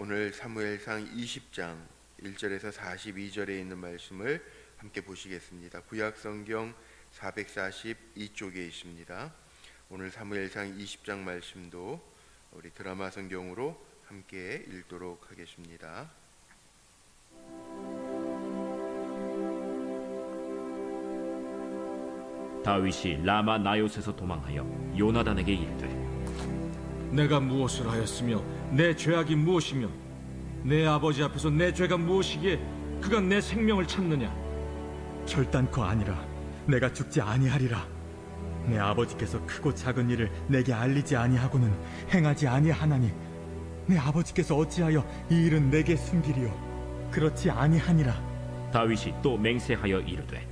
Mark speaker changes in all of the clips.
Speaker 1: 오늘 사무엘상 20장 1절에서 42절에 있는 말씀을 함께 보시겠습니다. 구약성경 442쪽에 있습니다. 오늘 사무엘상 20장 말씀도 우리 드라마 성경으로 함께 읽도록 하겠습니다.
Speaker 2: 다윗이 라마 나요스에서 도망하여 요나단에게 이르되,
Speaker 3: 내가 무엇을 하였으며 내 죄악이 무엇이며 내 아버지 앞에서 내 죄가 무엇이기에 그가 내 생명을 찾느냐?
Speaker 4: 결단코 아니라 내가 죽지 아니하리라. 내 아버지께서 크고 작은 일을 내게 알리지 아니하고는 행하지 아니하나니 내 아버지께서 어찌하여 이 일은 내게 숨기리요? 그렇지 아니하니라.
Speaker 2: 다윗이 또 맹세하여 이르되,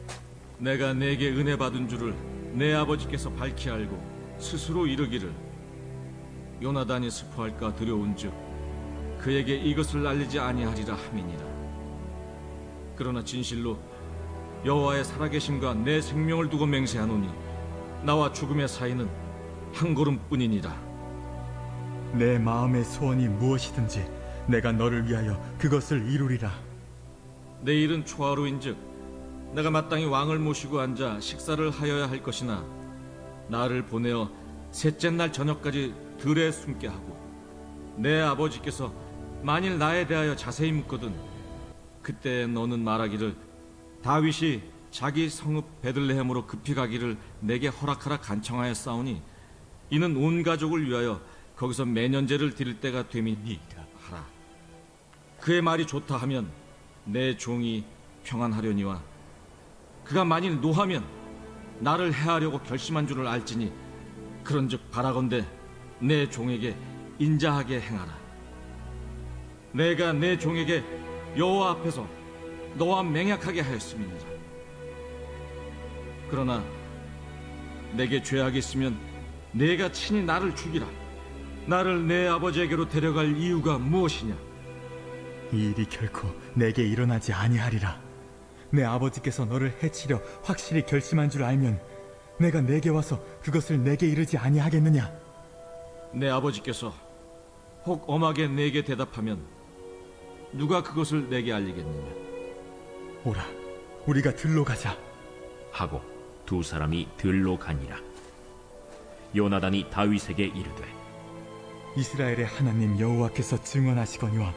Speaker 3: 내가 내게 은혜 받은 줄을 내 아버지께서 밝히 알고 스스로 이르기를 요나단이 스포할까 두려운즉 그에게 이것을 알리지 아니하리라 함이니라. 그러나 진실로 여호와의 살아계심과 내 생명을 두고 맹세하노니 나와 죽음의 사이는 한 걸음뿐이니라.
Speaker 4: 내 마음의 소원이 무엇이든지 내가 너를 위하여 그것을 이루리라.
Speaker 3: 내일은 초하루인즉 내가 마땅히 왕을 모시고 앉아 식사를 하여야 할 것이나 나를 보내어 셋째 날 저녁까지 들에 숨게 하고 내 아버지께서 만일 나에 대하여 자세히 묻거든 그때 너는 말하기를 다윗이 자기 성읍 베들레헴으로 급히 가기를 내게 허락하라 간청하여 싸우니 이는 온 가족을 위하여 거기서 매년제를 드릴 때가 됨이니이다 하라. 그의 말이 좋다 하면 내 종이 평안하려니와 그가 만일 노하면 나를 해하려고 결심한 줄을 알지니 그런즉 바라건대 내 종에게 인자하게 행하라. 내가 내 종에게 여호와 앞에서 너와 맹약하게 하였음이니라. 그러나 내게 죄악이 있으면 내가 친히 나를 죽이라. 나를 내 아버지에게로 데려갈 이유가 무엇이냐?
Speaker 4: 이 일이 결코 내게 일어나지 아니하리라. 내 아버지께서 너를 해치려 확실히 결심한 줄 알면 내가 내게 와서 그것을 내게 이르지 아니하겠느냐?
Speaker 3: 내 아버지께서 혹 엄하게 내게 대답하면 누가 그것을 내게 알리겠느냐?
Speaker 4: 오라, 우리가 들로 가자
Speaker 2: 하고 두 사람이 들로 가니라. 요나단이 다윗에게 이르되,
Speaker 4: 이스라엘의 하나님 여호와께서 증언하시거니와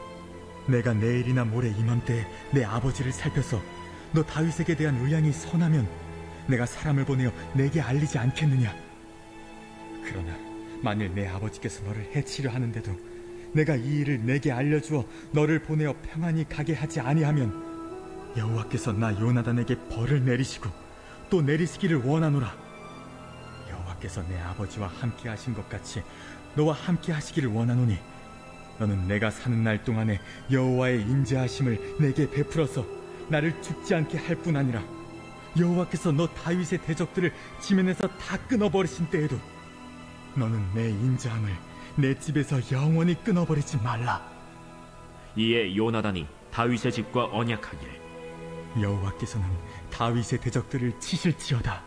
Speaker 4: 내가 내일이나 모레 이맘때에 내 아버지를 살펴서 너 다윗에게 대한 의향이 선하면 내가 사람을 보내어 내게 알리지 않겠느냐? 그러나 만일 내 아버지께서 너를 해치려 하는데도 내가 이 일을 내게 알려주어 너를 보내어 평안히 가게 하지 아니하면 여호와께서 나 요나단에게 벌을 내리시고 또 내리시기를 원하노라. 여호와께서 내 아버지와 함께 하신 것 같이 너와 함께 하시기를 원하노니 너는 내가 사는 날 동안에 여호와의 인자하심을 내게 베풀어서 나를 죽지 않게 할 뿐 아니라 여호와께서 너 다윗의 대적들을 지면에서 다 끊어버리신 때에도 너는 내 인자함을 내 집에서 영원히 끊어버리지 말라.
Speaker 2: 이에 요나단이 다윗의 집과 언약하기를,
Speaker 4: 여호와께서는 다윗의 대적들을 치실지어다.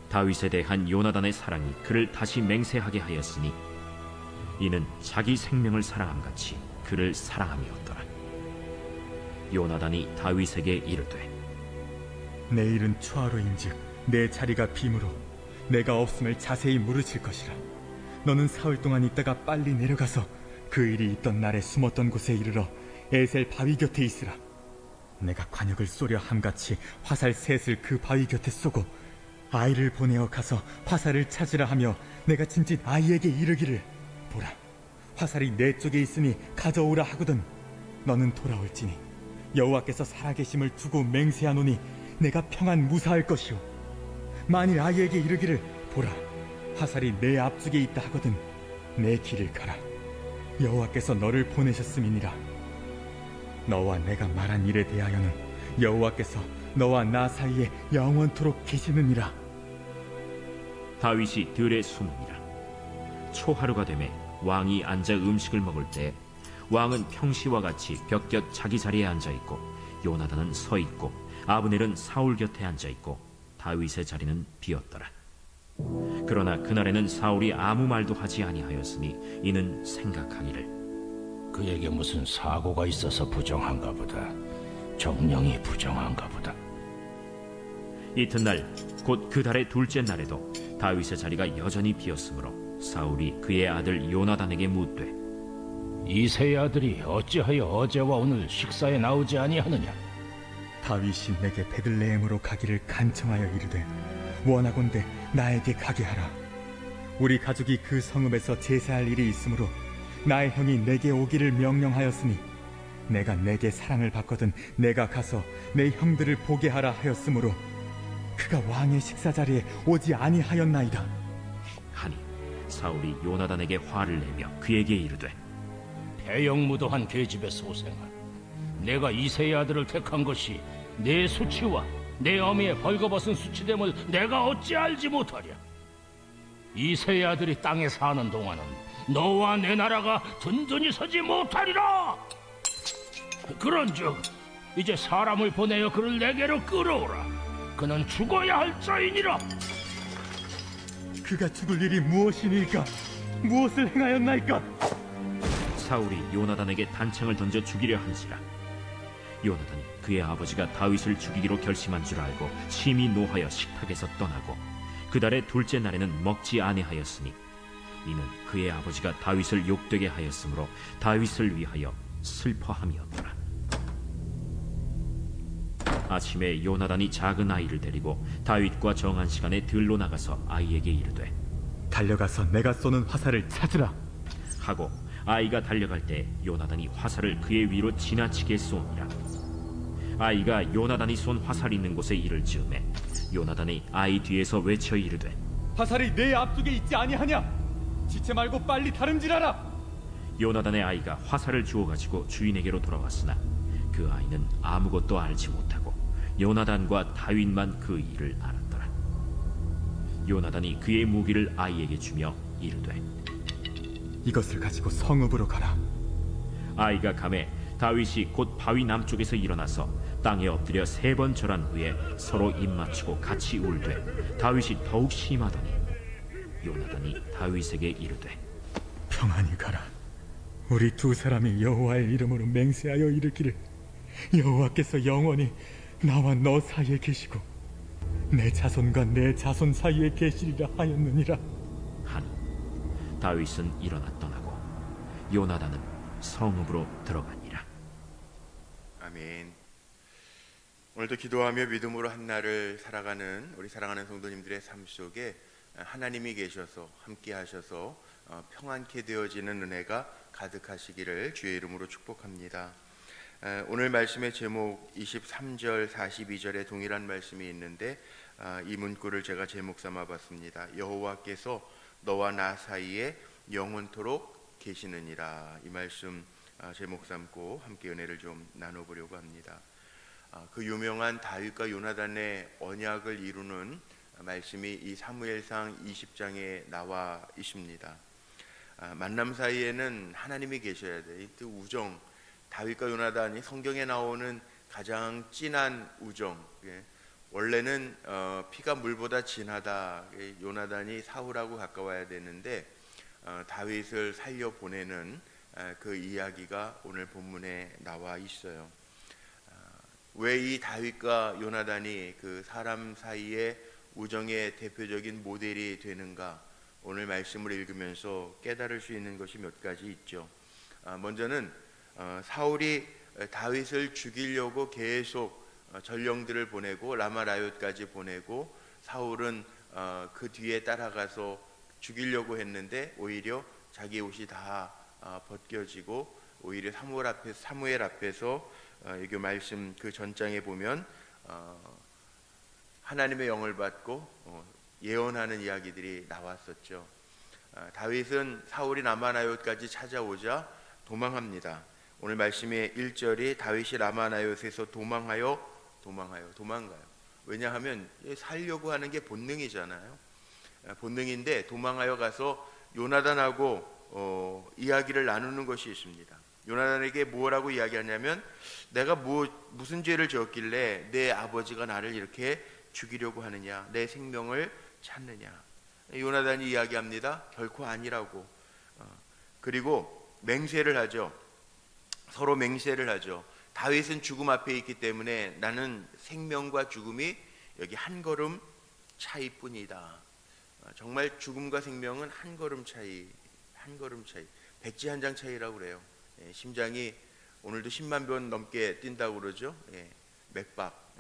Speaker 2: 다윗에 대한 요나단의 사랑이 그를 다시 맹세하게 하였으니 이는 자기 생명을 사랑함같이 그를 사랑함이었더라. 요나단이 다윗에게 이르되,
Speaker 4: 내일은 초하루인즉 내 자리가 빔으로 내가 없음을 자세히 물으실 것이라. 너는 사흘 동안 있다가 빨리 내려가서 그 일이 있던 날에 숨었던 곳에 이르러 에셀 바위 곁에 있으라. 내가 관역을 쏘려 함같이 화살 셋을 그 바위 곁에 쏘고 아이를 보내어 가서 화살을 찾으라 하며 내가 짐짓 아이에게 이르기를, 보라, 화살이 내 쪽에 있으니 가져오라 하거든 너는 돌아올지니 여호와께서 살아계심을 두고 맹세하노니 내가 평안 무사할 것이요 만일 아이에게 이르기를, 보라, 화살이 내 앞쪽에 있다 하거든 내 길을 가라. 여호와께서 너를 보내셨음이니라. 너와 내가 말한 일에 대하여는 여호와께서 너와 나 사이에 영원토록 계시느니라.
Speaker 2: 다윗이 들에 숨으니라. 초하루가 되매 왕이 앉아 음식을 먹을 때 왕은 평시와 같이 벽곁 자기 자리에 앉아있고 요나단은 서있고 아브넬은 사울 곁에 앉아있고 다윗의 자리는 비었더라. 그러나 그날에는 사울이 아무 말도 하지 아니하였으니 이는 생각하기를
Speaker 5: 그에게 무슨 사고가 있어서 부정한가 보다. 정령이 부정한가 보다.
Speaker 2: 이튿날 곧 그 달의 둘째 날에도 다윗의 자리가 여전히 비었으므로 사울이 그의 아들 요나단에게 묻되
Speaker 5: 이새의 아들이 어찌하여 어제와 오늘 식사에 나오지 아니하느냐?
Speaker 4: 다윗이 내게 베들레헴으로 가기를 간청하여 이르되 원하건대 나에게 가게 하라. 우리 가족이 그 성읍에서 제사할 일이 있으므로 나의 형이 내게 오기를 명령하였으니 내가 내게 사랑을 받거든 내가 가서 내 형들을 보게 하라 하였으므로 그가 왕의 식사 자리에 오지 아니하였나이다
Speaker 2: 하니 사울이 요나단에게 화를 내며 그에게 이르되
Speaker 5: 배영무도한 계집의 소생아, 내가 이새의 아들을 택한 것이 내 수치와 내 어미의 벌거벗은 수치됨을 내가 어찌 알지 못하랴? 이새의 아들이 땅에 사는 동안은 너와 내 나라가 든든히 서지 못하리라. 그런즉 이제 사람을 보내어 그를 내게로 끌어오라. 그는 죽어야 할 자이니라.
Speaker 4: 그가 죽을 일이 무엇이니까? 무엇을 행하였나이까?
Speaker 2: 사울이 요나단에게 단창을 던져 죽이려 한지라 요나단이 그의 아버지가 다윗을 죽이기로 결심한 줄 알고 심히 노하여 식탁에서 떠나고 그 달의 둘째 날에는 먹지 아니하였으니 이는 그의 아버지가 다윗을 욕되게 하였으므로 다윗을 위하여 슬퍼함이었더라. 아침에 요나단이 작은 아이를 데리고 다윗과 정한 시간에 들로 나가서 아이에게 이르되
Speaker 4: 달려가서 내가 쏘는 화살을 찾으라
Speaker 2: 하고 아이가 달려갈 때 요나단이 화살을 그의 위로 지나치게 쏘니라. 아이가 요나단이 쏜 화살이 있는 곳에 이를 즈음에 요나단이 아이 뒤에서 외쳐 이르되
Speaker 4: 화살이 내 앞쪽에 있지 아니하냐? 지체 말고 빨리 다름질하라.
Speaker 2: 요나단의 아이가 화살을 주워가지고 주인에게로 돌아왔으나 그 아이는 아무것도 알지 못하고 요나단과 다윗만 그 일을 알았더라. 요나단이 그의 무기를 아이에게 주며 이르되
Speaker 4: 이것을 가지고 성읍으로 가라.
Speaker 2: 아이가 가매 다윗이 곧 바위 남쪽에서 일어나서 땅에 엎드려 3번 절한 후에 서로 입맞추고 같이 울되 다윗이 더욱 심하더니 요나단이 다윗에게 이르되
Speaker 4: 평안히 가라. 우리 두 사람이 여호와의 이름으로 맹세하여 이르기를 여호와께서 영원히 나와 너 사이에 계시고 내 자손과 내 자손 사이에 계시리라 하였느니라
Speaker 2: 하니 다윗은 일어나 떠나고 요나단은 성읍으로 들어가니라.
Speaker 1: 아멘. 오늘도 기도하며 믿음으로 한날을 살아가는 우리 사랑하는 성도님들의 삶 속에 하나님이 계셔서 함께 하셔서 평안케 되어지는 은혜가 가득하시기를 주의 이름으로 축복합니다. 오늘 말씀의 제목 23절 42절에 동일한 말씀이 있는데 이 문구를 제가 제목 삼아 봤습니다. 여호와께서 너와 나 사이에 영원토록 계시느니라. 이 말씀 제목 삼고 함께 은혜를 좀 나눠보려고 합니다. 그 유명한 다윗과 요나단의 언약을 이루는 말씀이 이 사무엘상 20장에 나와 있습니다. 만남 사이에는 하나님이 계셔야 돼. 이 우정, 다윗과 요나단이 성경에 나오는 가장 진한 우정. 원래는 피가 물보다 진하다. 요나단이 사울하고 가까워야 되는데 다윗을 살려 보내는 그 이야기가 오늘 본문에 나와 있어요. 왜 이 다윗과 요나단이 그 사람 사이의 우정의 대표적인 모델이 되는가? 오늘 말씀을 읽으면서 깨달을 수 있는 것이 몇 가지 있죠. 먼저는 사울이 다윗을 죽이려고 계속 전령들을 보내고 라마라옅까지 보내고 보내고 그 뒤에 따라가서 죽이려고 했는데 오히려 자기 옷이 다 벗겨지고 오히려 사무엘 앞에서 여기 말씀 그 전장에 보면 하나님의 영을 받고 예언하는 이야기들이 나왔었죠. 다윗은 사울이 라마나옅까지 찾아오자 도망합니다. 오늘 말씀의 1절이 다윗이 라마나옅에서 도망가요. 왜냐하면 살려고 하는 게 본능이잖아요. 본능인데 도망하여 가서 요나단하고 이야기를 나누는 것이 있습니다. 요나단에게 뭐라고 이야기하냐면 내가 무슨 죄를 지었길래 내 아버지가 나를 이렇게 죽이려고 하느냐, 내 생명을 찾느냐. 요나단이 이야기합니다. 결코 아니라고. 그리고 맹세를 하죠. 서로 맹세를 하죠. 다윗은 죽음 앞에 있기 때문에 나는 생명과 죽음이 여기 한 걸음 차이뿐이다. 정말 죽음과 생명은 한 걸음 차이, 한 걸음 차이. 백지 한 장 차이라고 그래요. 심장이 오늘도 10만 번 넘게 뛴다고 그러죠. 맥박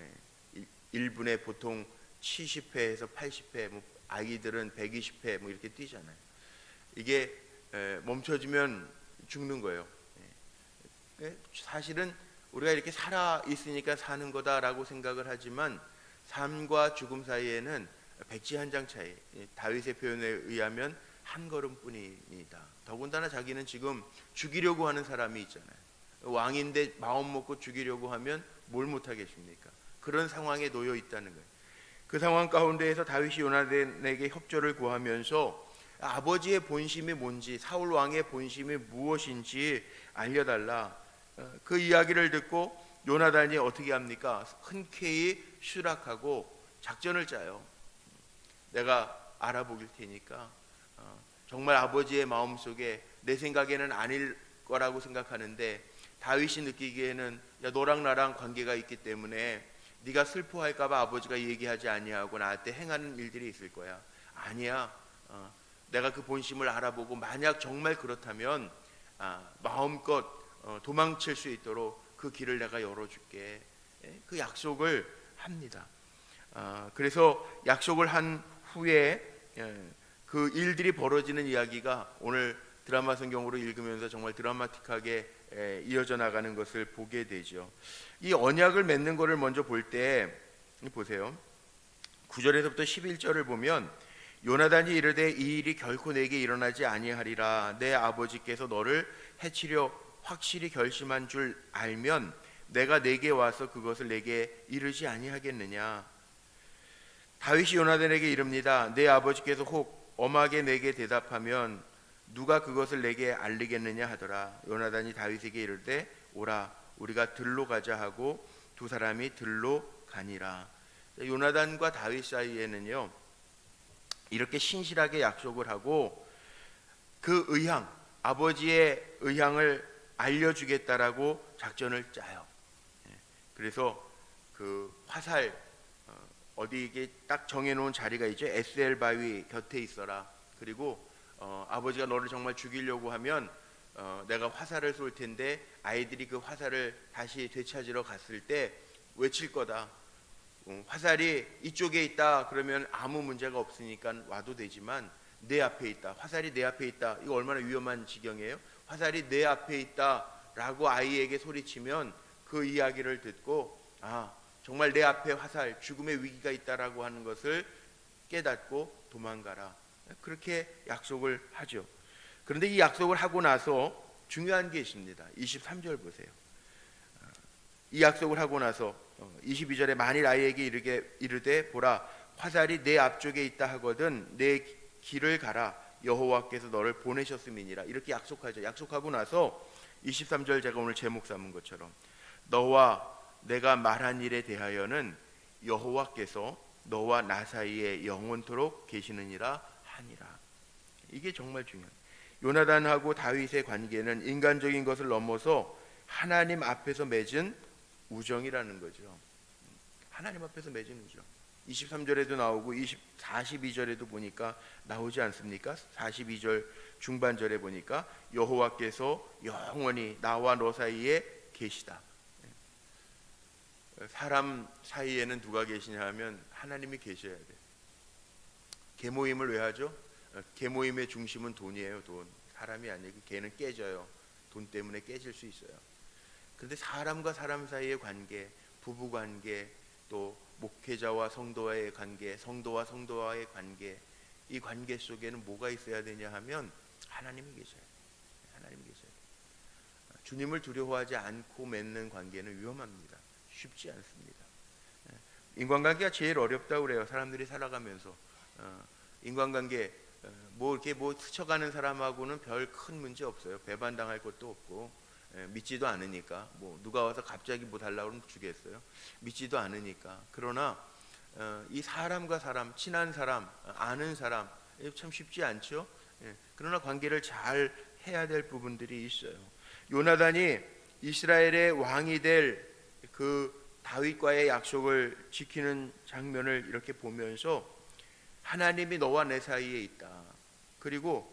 Speaker 1: 1분에 보통 70회에서 80회, 뭐 아기들은 120회 뭐 이렇게 뛰잖아요. 이게 멈춰지면 죽는 거예요. 사실은 우리가 이렇게 살아 있으니까 사는 거다라고 생각을 하지만 삶과 죽음 사이에는 백지 한 장 차이. 다윗의 표현에 의하면 한 걸음뿐입니다. 더군다나 자기는 지금 죽이려고 하는 사람이 있잖아요. 왕인데 마음 먹고 죽이려고 하면 뭘 못하겠습니까? 그런 상황에 놓여 있다는 거예요. 그 상황 가운데에서 다윗이 요나단에게 협조를 구하면서 아버지의 본심이 뭔지, 사울 왕의 본심이 무엇인지 알려달라. 그 이야기를 듣고 요나단이 어떻게 합니까? 흔쾌히 수락하고 작전을 짜요. 내가 알아보길 테니까 정말 아버지의 마음속에 내 생각에는 아닐 거라고 생각하는데 다윗이 느끼기에는 야, 너랑 나랑 관계가 있기 때문에 네가 슬퍼할까 봐 아버지가 얘기하지 아니하고 나한테 행하는 일들이 있을 거야. 아니야. 내가 그 본심을 알아보고 만약 정말 그렇다면 마음껏 도망칠 수 있도록 그 길을 내가 열어줄게. 그 약속을 합니다. 그래서 약속을 한 후에 그 일들이 벌어지는 이야기가 오늘 드라마 성경으로 읽으면서 정말 드라마틱하게 이어져 나가는 것을 보게 되죠. 이 언약을 맺는 것을 먼저 볼 때 보세요. 9절에서부터 11절을 보면 요나단이 이르되 이 일이 결코 내게 일어나지 아니하리라. 내 아버지께서 너를 해치려 확실히 결심한 줄 알면 내가 내게 와서 그것을 내게 이르지 아니하겠느냐. 다윗이 요나단에게 이릅니다. 내 아버지께서 혹 엄하게 내게 대답하면 누가 그것을 내게 알리겠느냐 하더라. 요나단이 다윗에게 이르되 오라 우리가 들로 가자 하고 두 사람이 들로 가니라. 요나단과 다윗 사이에는요 이렇게 신실하게 약속을 하고 그 의향, 아버지의 의향을 알려주겠다라고 작전을 짜요. 그래서 그 화살 어디 이게 딱 정해놓은 자리가 있죠. 에스엘 바위 곁에 있어라. 그리고 아버지가 너를 정말 죽이려고 하면 내가 화살을 쏠 텐데 아이들이 그 화살을 다시 되찾으러 갔을 때 외칠 거다. 화살이 이쪽에 있다 그러면 아무 문제가 없으니까 와도 되지만 내 앞에 있다. 화살이 내 앞에 있다. 이거 얼마나 위험한 지경이에요. 화살이 내 앞에 있다라고 아이에게 소리치면 그 이야기를 듣고 정말 내 앞에 화살, 죽음의 위기가 있다라고 하는 것을 깨닫고 도망가라. 그렇게 약속을 하죠. 그런데 이 약속을 하고 나서 중요한 게 있습니다. 23절 보세요. 이 약속을 하고 나서 22절에 만일 아이에게 이르되 보라 화살이 내 앞쪽에 있다 하거든 내 길을 가라 여호와께서 너를 보내셨음이니라. 이렇게 약속하죠. 약속하고 나서 23절 제가 오늘 제목 삼은 것처럼 너와 내가 말한 일에 대하여는 여호와께서 너와 나 사이에 영원토록 계시느니라 하니라. 이게 정말 중요해요. 요나단하고 다윗의 관계는 인간적인 것을 넘어서 하나님 앞에서 맺은 우정이라는 거죠. 하나님 앞에서 맺은 우정. 23절에도 나오고 42절에도 보니까 나오지 않습니까? 42절 중반절에 보니까 여호와께서 영원히 나와 너 사이에 계시다. 사람 사이에는 누가 계시냐 하면 하나님이 계셔야 돼. 계모임을 왜 하죠? 계모임의 중심은 돈이에요. 돈. 사람이 아니고 걔는 깨져요. 돈 때문에 깨질 수 있어요. 그런데 사람과 사람 사이의 관계, 부부 관계, 또 목회자와 성도와의 관계, 성도와 성도와의 관계, 이 관계 속에는 뭐가 있어야 되냐 하면 하나님이 계셔요. 하나님이 계셔요. 주님을 두려워하지 않고 맺는 관계는 위험합니다. 쉽지 않습니다. 인간관계가 제일 어렵다고 그래요. 사람들이 살아가면서 인간관계 뭐 이렇게 뭐 스쳐가는 사람하고는 별 큰 문제 없어요. 배반당할 것도 없고 믿지도 않으니까 뭐 누가 와서 갑자기 뭐 달라고 그러면 주겠어요. 믿지도 않으니까. 그러나 이 사람과 사람, 친한 사람, 아는 사람 참 쉽지 않죠. 그러나 관계를 잘 해야 될 부분들이 있어요. 요나단이 이스라엘의 왕이 될 그 다윗과의 약속을 지키는 장면을 이렇게 보면서 하나님이 너와 내 사이에 있다. 그리고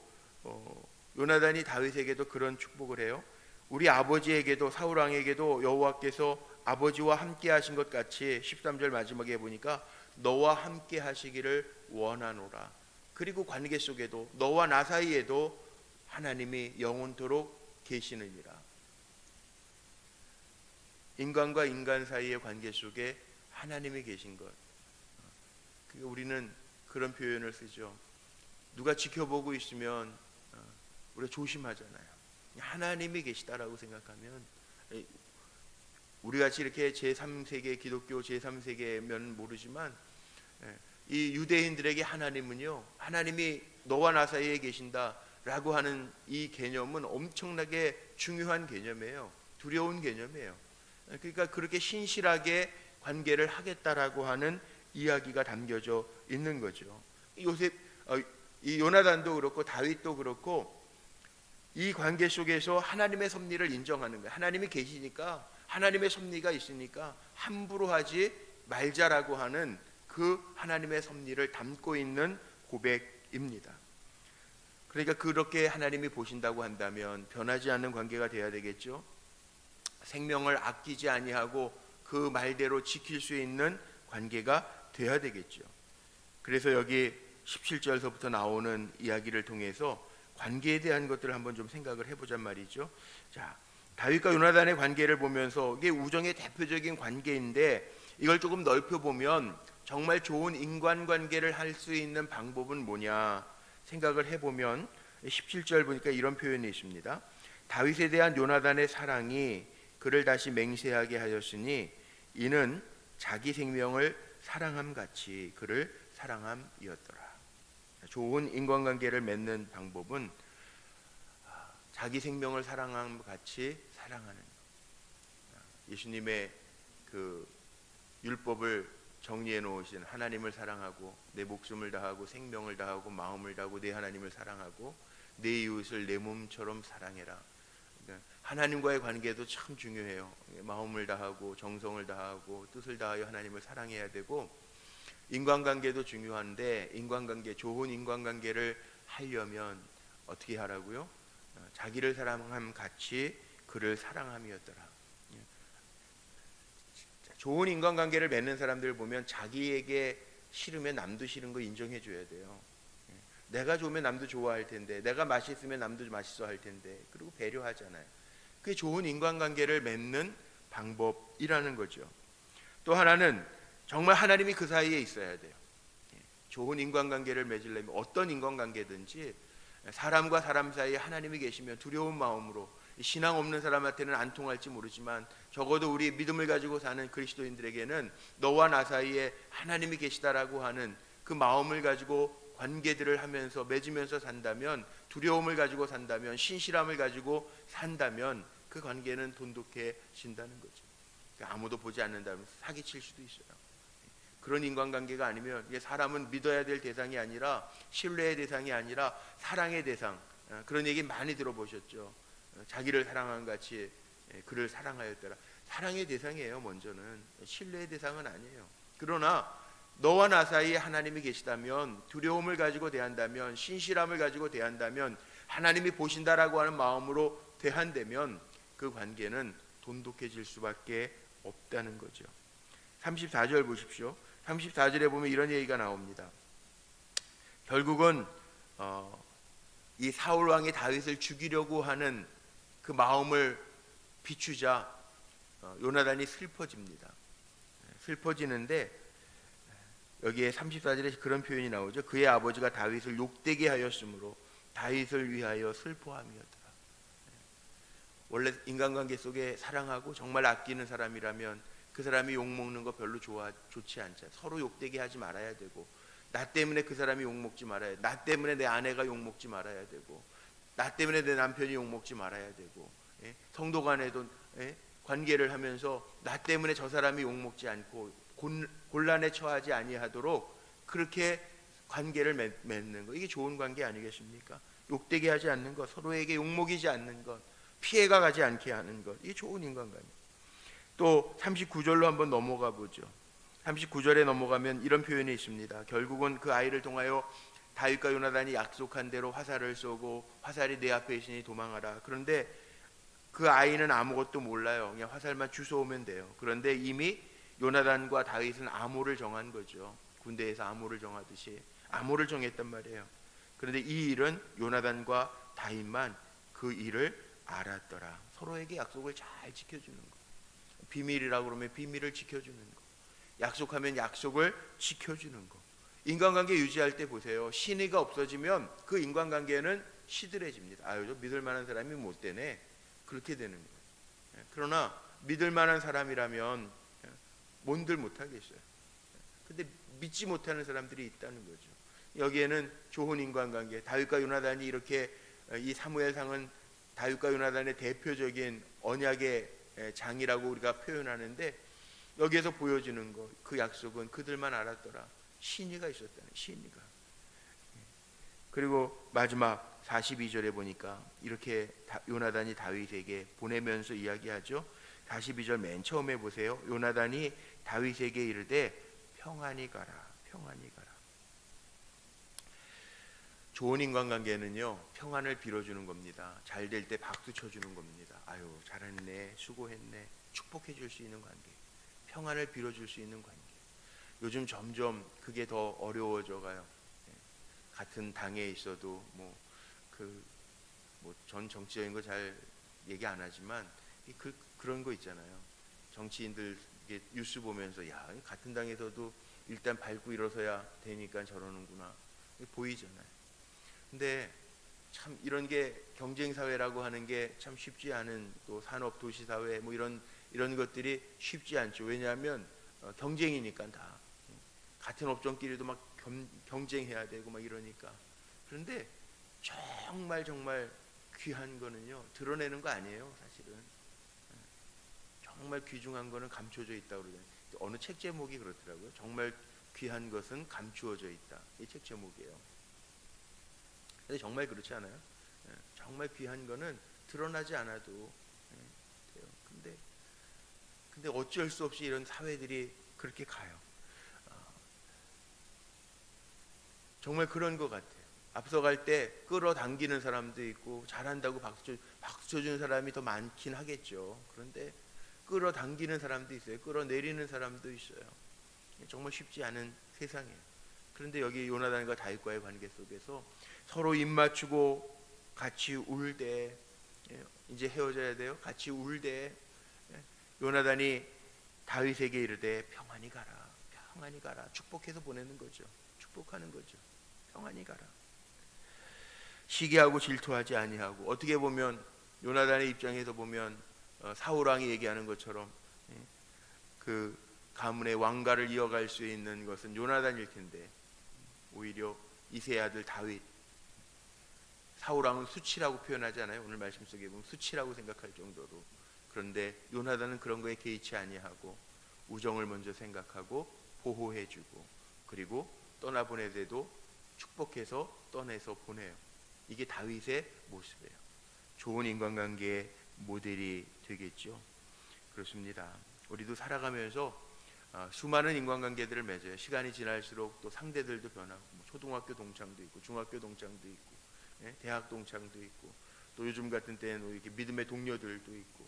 Speaker 1: 요나단이 다윗에게도 그런 축복을 해요. 우리 아버지에게도 사울 왕에게도 여호와께서 아버지와 함께 하신 것 같이 13절 마지막에 보니까 너와 함께 하시기를 원하노라. 그리고 관계 속에도 너와 나 사이에도 하나님이 영원토록 계시느니라. 인간과 인간 사이의 관계 속에 하나님이 계신 것. 우리는 그런 표현을 쓰죠. 누가 지켜보고 있으면 우리가 조심하잖아요. 하나님이 계시다라고 생각하면, 우리같이 이렇게 제3세계 기독교 제3세계면 모르지만 이 유대인들에게 하나님은요, 하나님이 너와 나 사이에 계신다라고 하는 이 개념은 엄청나게 중요한 개념이에요. 두려운 개념이에요. 그러니까 그렇게 신실하게 관계를 하겠다라고 하는 이야기가 담겨져 있는 거죠. 이 요나단도 그렇고 다윗도 그렇고 이 관계 속에서 하나님의 섭리를 인정하는 거예요. 하나님이 계시니까, 하나님의 섭리가 있으니까 함부로 하지 말자라고 하는 그 하나님의 섭리를 담고 있는 고백입니다. 그러니까 그렇게 하나님이 보신다고 한다면 변하지 않는 관계가 돼야 되겠죠. 생명을 아끼지 아니하고 그 말대로 지킬 수 있는 관계가 돼야 되겠죠. 그래서 여기 17절서부터 나오는 이야기를 통해서 관계에 대한 것들을 한번 좀 생각을 해보잔 말이죠. 자, 다윗과 요나단의 관계를 보면서 이게 우정의 대표적인 관계인데, 이걸 조금 넓혀보면 정말 좋은 인간관계를 할 수 있는 방법은 뭐냐 생각을 해보면 17절 보니까 이런 표현이 있습니다. 다윗에 대한 요나단의 사랑이 그를 다시 맹세하게 하였으니 이는 자기 생명을 사랑함 같이 그를 사랑함이었더라. 좋은 인간관계를 맺는 방법은 자기 생명을 사랑함 같이 사랑하는, 예수님의 그 율법을 정리해 놓으신 하나님을 사랑하고 내 목숨을 다하고 생명을 다하고 마음을 다하고 내 하나님을 사랑하고 내 이웃을 내 몸처럼 사랑해라. 하나님과의 관계도 참 중요해요. 마음을 다하고 정성을 다하고 뜻을 다하여 하나님을 사랑해야 되고, 인간관계도 중요한데 좋은 인간관계를 하려면 어떻게 하라고요? 자기를 사랑함 같이 그를 사랑함이었더라. 좋은 인간관계를 맺는 사람들 보면 자기에게 싫으면 남도 싫은 거 인정해 줘야 돼요. 내가 좋으면 남도 좋아할 텐데, 내가 맛있으면 남도 맛있어 할 텐데, 그리고 배려하잖아요. 그게 좋은 인간관계를 맺는 방법이라는 거죠. 또 하나는 정말 하나님이 그 사이에 있어야 돼요. 좋은 인간관계를 맺으려면 어떤 인간관계든지 사람과 사람 사이에 하나님이 계시면 두려운 마음으로, 신앙 없는 사람한테는 안 통할지 모르지만 적어도 우리 믿음을 가지고 사는 그리스도인들에게는 너와 나 사이에 하나님이 계시다라고 하는 그 마음을 가지고 관계들을 하면서 맺으면서 산다면, 두려움을 가지고 산다면, 신실함을 가지고 산다면 그 관계는 돈독해진다는 거죠. 아무도 보지 않는다면 사기칠 수도 있어요. 그런 인간관계가 아니면 이게 사람은 믿어야 될 대상이 아니라, 신뢰의 대상이 아니라 사랑의 대상, 그런 얘기 많이 들어보셨죠. 자기를 사랑한 같이 그를 사랑하였더라. 사랑의 대상이에요. 먼저는 신뢰의 대상은 아니에요. 그러나 너와 나 사이에 하나님이 계시다면, 두려움을 가지고 대한다면, 신실함을 가지고 대한다면, 하나님이 보신다라고 하는 마음으로 대한다면 그 관계는 돈독해질 수밖에 없다는 거죠. 34절 보십시오. 34절에 보면 이런 얘기가 나옵니다. 결국은 이 사울 왕이 다윗을 죽이려고 하는 그 마음을 비추자 요나단이 슬퍼집니다. 슬퍼지는데 여기에 34절에 그런 표현이 나오죠. 그의 아버지가 다윗을 욕되게 하였으므로 다윗을 위하여 슬퍼함이었더라. 원래 인간관계 속에 사랑하고 정말 아끼는 사람이라면 그 사람이 욕먹는 거 별로 좋지 않죠. 서로 욕되게 하지 말아야 되고, 나 때문에 그 사람이 욕먹지 말아야 돼. 나 때문에 내 아내가 욕먹지 말아야 되고, 나 때문에 내 남편이 욕먹지 말아야 되고, 성도 간에도 관계를 하면서 나 때문에 저 사람이 욕먹지 않고 곤란에 처하지 아니하도록 그렇게 관계를 맺는 것, 이게 좋은 관계 아니겠습니까? 욕되게 하지 않는 것, 서로에게 욕먹이지 않는 것, 피해가 가지 않게 하는 것, 이게 좋은 인간관계. 또 39절로 한번 넘어가 보죠. 39절에 넘어가면 이런 표현이 있습니다. 결국은 그 아이를 통하여 다윗과 요나단이 약속한 대로 화살을 쏘고 화살이 내 앞에 있으니 도망하라. 그런데 그 아이는 아무것도 몰라요. 그냥 화살만 주워오면 돼요. 그런데 이미 요나단과 다윗은 암호를 정한 거죠. 군대에서 암호를 정하듯이 암호를 정했단 말이에요. 그런데 이 일은 요나단과 다윗만 그 일을 알았더라. 서로에게 약속을 잘 지켜주는 거. 비밀이라고 그러면 비밀을 지켜주는 거. 약속하면 약속을 지켜주는 거. 인간관계 유지할 때 보세요. 신의가 없어지면 그 인간관계는 시들해집니다. 아유, 저 믿을 만한 사람이 못 되네. 그렇게 되는 거예요. 그러나 믿을 만한 사람이라면 뭔들 못하겠어요. 근데 믿지 못하는 사람들이 있다는 거죠. 여기에는 좋은 인간관계, 다윗과 요나단이 이렇게, 이 사무엘상은 다윗과 요나단의 대표적인 언약의 장이라고 우리가 표현하는데, 여기에서 보여지는 것, 그 약속은 그들만 알았더라. 신의가 있었다는, 신의가. 그리고 마지막 42절에 보니까 이렇게 요나단이 다윗에게 보내면서 이야기하죠. 42절 맨 처음에 보세요. 요나단이 다윗에게 이르되 평안히 가라, 평안히 가라. 좋은 인간관계는요, 평안을 빌어주는 겁니다. 잘 될 때 박수 쳐주는 겁니다. 아유, 잘했네, 수고했네, 축복해 줄 수 있는 관계, 평안을 빌어줄 수 있는 관계. 요즘 점점 그게 더 어려워져 가요. 같은 당에 있어도 전 정치적인 거 잘 얘기 안 하지만 그런 거 있잖아요. 정치인들 뉴스 보면서 야, 같은 당에서도 일단 밟고 일어서야 되니까 저러는구나, 보이잖아요. 근데 참 이런 게 경쟁 사회라고 하는 게 참 쉽지 않은, 또 산업 도시 사회 이런 것들이 쉽지 않죠. 왜냐하면 경쟁이니까 다 같은 업종끼리도 막 경쟁해야 되고 막 이러니까. 그런데 정말 귀한 거는요, 드러내는 거 아니에요. 사실은 정말 귀중한 거는 감춰져 있다고 그러잖아요. 어느 책 제목이 그렇더라고요. 정말 귀한 것은 감추어져 있다. 이 책 제목이에요. 근데 정말 그렇지 않아요? 정말 귀한 거는 드러나지 않아도 돼요. 근데 어쩔 수 없이 이런 사회들이 그렇게 가요. 정말 그런 것 같아요. 앞서갈 때 끌어당기는 사람도 있고, 잘한다고 박수 쳐주는 사람이 더 많긴 하겠죠. 그런데 끌어당기는 사람도 있어요. 끌어내리는 사람도 있어요. 정말 쉽지 않은 세상이에요. 그런데 여기 요나단과 다윗과의 관계 속에서 서로 입 맞추고 같이 울 때, 이제 헤어져야 돼요. 같이 울 때 요나단이 다윗에게 이르되 평안히 가라, 평안히 가라. 축복해서 보내는 거죠. 축복하는 거죠. 평안히 가라. 시기하고 질투하지 아니하고. 어떻게 보면 요나단의 입장에서 보면 사울 왕이 얘기하는 것처럼 그 가문의 왕가를 이어갈 수 있는 것은 요나단일 텐데, 오히려 이세의 아들 다윗, 사울 왕은 수치라고 표현하지 않아요? 오늘 말씀 속에 보면 수치라고 생각할 정도로. 그런데 요나단은 그런 거에 개의치 아니하고 우정을 먼저 생각하고 보호해주고, 그리고 떠나보내도 축복해서 떠내서 보내요. 이게 다윗의 모습이에요. 좋은 인간관계의 모델이 되겠죠. 그렇습니다. 우리도 살아가면서 수많은 인간관계들을 맺어요. 시간이 지날수록 또 상대들도 변하고, 초등학교 동창도 있고, 중학교 동창도 있고, 대학 동창도 있고, 또 요즘 같은 때는 이렇게 믿음의 동료들도 있고,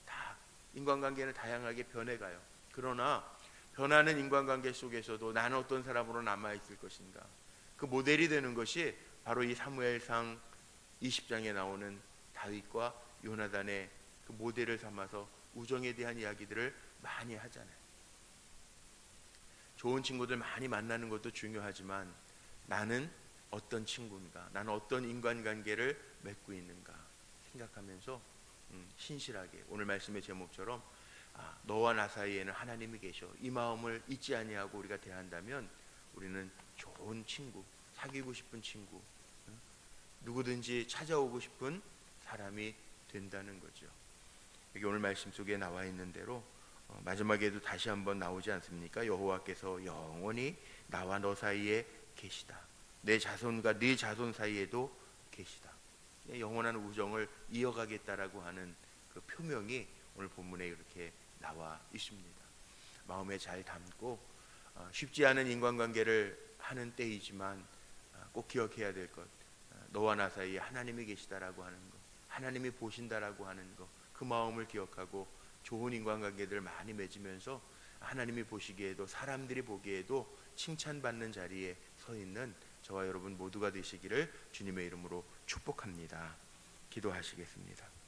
Speaker 1: 다 인간관계는 다양하게 변해가요. 그러나 변하는 인간관계 속에서도 나는 어떤 사람으로 남아있을 것인가, 그 모델이 되는 것이 바로 이 사무엘상 20장에 나오는 다윗과 요나단의 그 모델을 삼아서 우정에 대한 이야기들을 많이 하잖아요. 좋은 친구들 많이 만나는 것도 중요하지만 나는 어떤 친구인가, 나는 어떤 인간관계를 맺고 있는가 생각하면서 신실하게, 오늘 말씀의 제목처럼 너와 나 사이에는 하나님이 계셔, 이 마음을 잊지 아니하고 우리가 대한다면 우리는 좋은 친구, 사귀고 싶은 친구, 누구든지 찾아오고 싶은 사람이 된다는 거죠. 여기 오늘 말씀 속에 나와 있는 대로 마지막에도 다시 한번 나오지 않습니까? 여호와께서 영원히 나와 너 사이에 계시다. 내 자손과 네 자손 사이에도 계시다. 영원한 우정을 이어가겠다라고 하는 그 표명이 오늘 본문에 이렇게 나와 있습니다. 마음에 잘 담고 쉽지 않은 인간관계를 하는 때이지만 꼭 기억해야 될 것, 너와 나 사이에 하나님이 계시다라고 하는 것, 하나님이 보신다라고 하는 것, 그 마음을 기억하고 좋은 인간관계들을 많이 맺으면서 하나님이 보시기에도 사람들이 보기에도 칭찬받는 자리에 서 있는 저와 여러분 모두가 되시기를 주님의 이름으로 축복합니다. 기도하시겠습니다.